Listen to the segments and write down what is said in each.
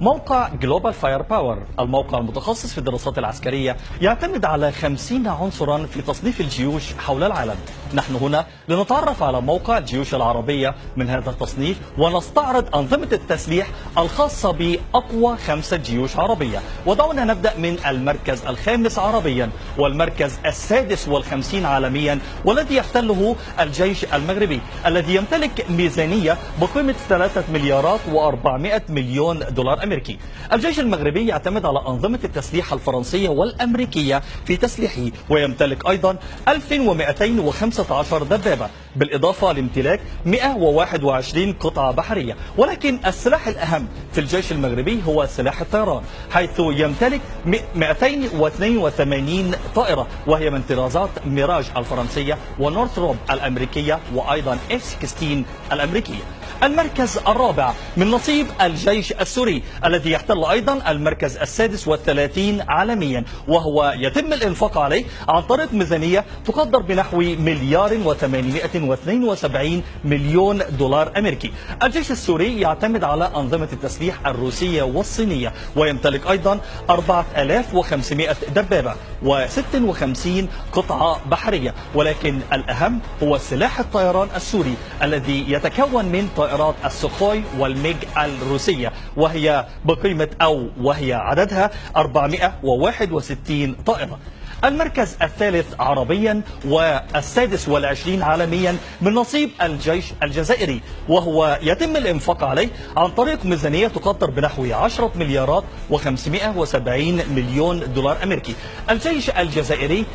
موقع جلوبال فاير باور، الموقع المتخصص في الدراسات العسكرية، يعتمد على 50 عنصرا في تصنيف الجيوش حول العالم. نحن هنا لنتعرف على موقع الجيوش العربية من هذا التصنيف ونستعرض أنظمة التسليح الخاصة بأقوى 5 جيوش عربية. ودعونا نبدأ من المركز الخامس عربيا والمركز السادس والخمسين عالميا، والذي يحتله الجيش المغربي الذي يمتلك ميزانية بقيمة 3 مليارات و400 مليون دولار أمريكي. الجيش المغربي يعتمد على أنظمة التسليح الفرنسية والأمريكية في تسليحه، ويمتلك أيضا 1215 دبابة، بالإضافة لامتلاك 121 قطعة بحرية. ولكن السلاح الأهم في الجيش المغربي هو سلاح الطيران، حيث يمتلك 282 طائرة، وهي من طرازات ميراج الفرنسية ونورثروب الأمريكية وأيضا F-16 الأمريكية. المركز الرابع من نصيب الجيش السوري الذي يحتل أيضا المركز السادس والثلاثين عالميا، وهو يتم الإنفاق عليه عن طريق ميزانية تقدر بنحو 1,872 مليون دولار أمريكي. الجيش السوري يعتمد على أنظمة التسليح الروسية والصينية، ويمتلك أيضا 4500 دبابة و56 قطعة بحرية. ولكن الأهم هو سلاح الطيران السوري الذي يتكون من طائرات السخوي والميج الروسية، وهي عددها 461 طائرة. المركز الثالث عربيا والسادس والعشرين عالميا من نصيب الجيش الجزائري، وهو يتم الإنفاق عليه عن طريق ميزانية تقدر بنحو 10 مليارات و570 مليون دولار أمريكي. الجيش الجزائري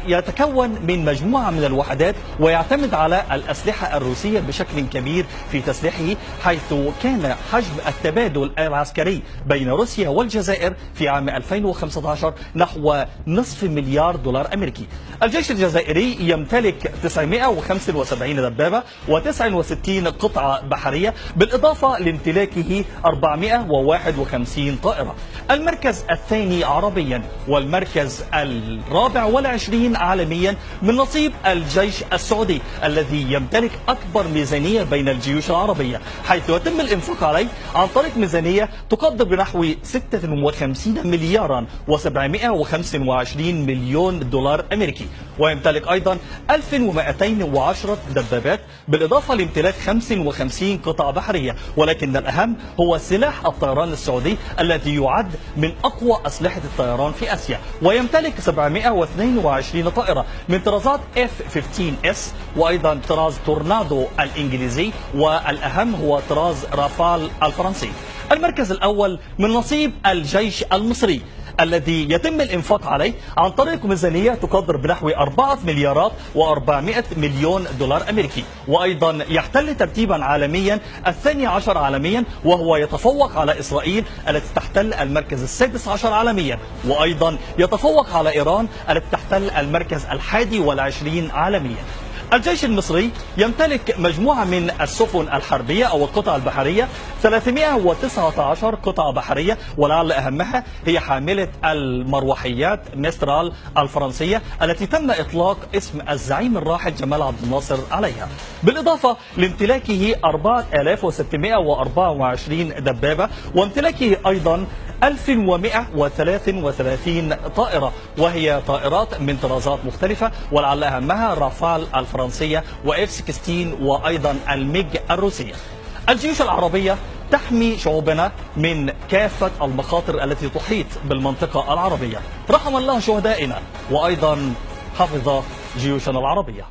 يتكون من مجموعة من الوحدات، ويعتمد على الأسلحة الروسية بشكل كبير في تسليحه، حيث كان حجم التبادل العسكري بين روسيا والجزائر في عام 2015 نحو نصف مليار دولار أمريكي. الجيش الجزائري يمتلك 975 دبابة و69 قطعة بحرية، بالإضافة لامتلاكه 451 طائرة. المركز الثاني عربيا والمركز الرابع والعشرين عالميا من نصيب الجيش السعودي الذي يمتلك أكبر ميزانية بين الجيوش العربية، حيث يتم الإنفاق عليه عن طريق ميزانية تقدر بنحو 56 مليارا و725 مليون دولار أمريكي. ويمتلك أيضا 1210 دبابات، بالإضافة لامتلاك 55 قطعة بحرية. ولكن الأهم هو سلاح الطيران السعودي الذي يعد من أقوى أسلحة الطيران في آسيا، ويمتلك 722 طائرة من طرازات F-15S وأيضا طراز تورنادو الإنجليزي، والأهم هو طراز رافال الفرنسي. المركز الأول من نصيب الجيش المصري الذي يتم الإنفاق عليه عن طريق ميزانية تقدر بنحو 4 مليارات و400 مليون دولار أمريكي، وأيضا يحتل ترتيبا عالميا الثاني عشر عالميا، وهو يتفوق على إسرائيل التي تحتل المركز السادس عشر عالميا، وأيضا يتفوق على إيران التي تحتل المركز 21 عالميا. الجيش المصري يمتلك مجموعة من السفن الحربية أو القطع البحرية، 319 قطعة بحرية، ولعل أهمها هي حاملة المروحيات ميسترال الفرنسية التي تم إطلاق اسم الزعيم الراحل جمال عبد الناصر عليها، بالإضافة لامتلاكه 4624 دبابة، وامتلاكه أيضا 1133 طائرة، وهي طائرات من طرازات مختلفة، ولعل أهمها رافال الفرنسية وF-16 وأيضا الميج الروسية. الجيوش العربية تحمي شعوبنا من كافة المخاطر التي تحيط بالمنطقة العربية. رحم الله شهدائنا، وأيضا حفظ جيوشنا العربية.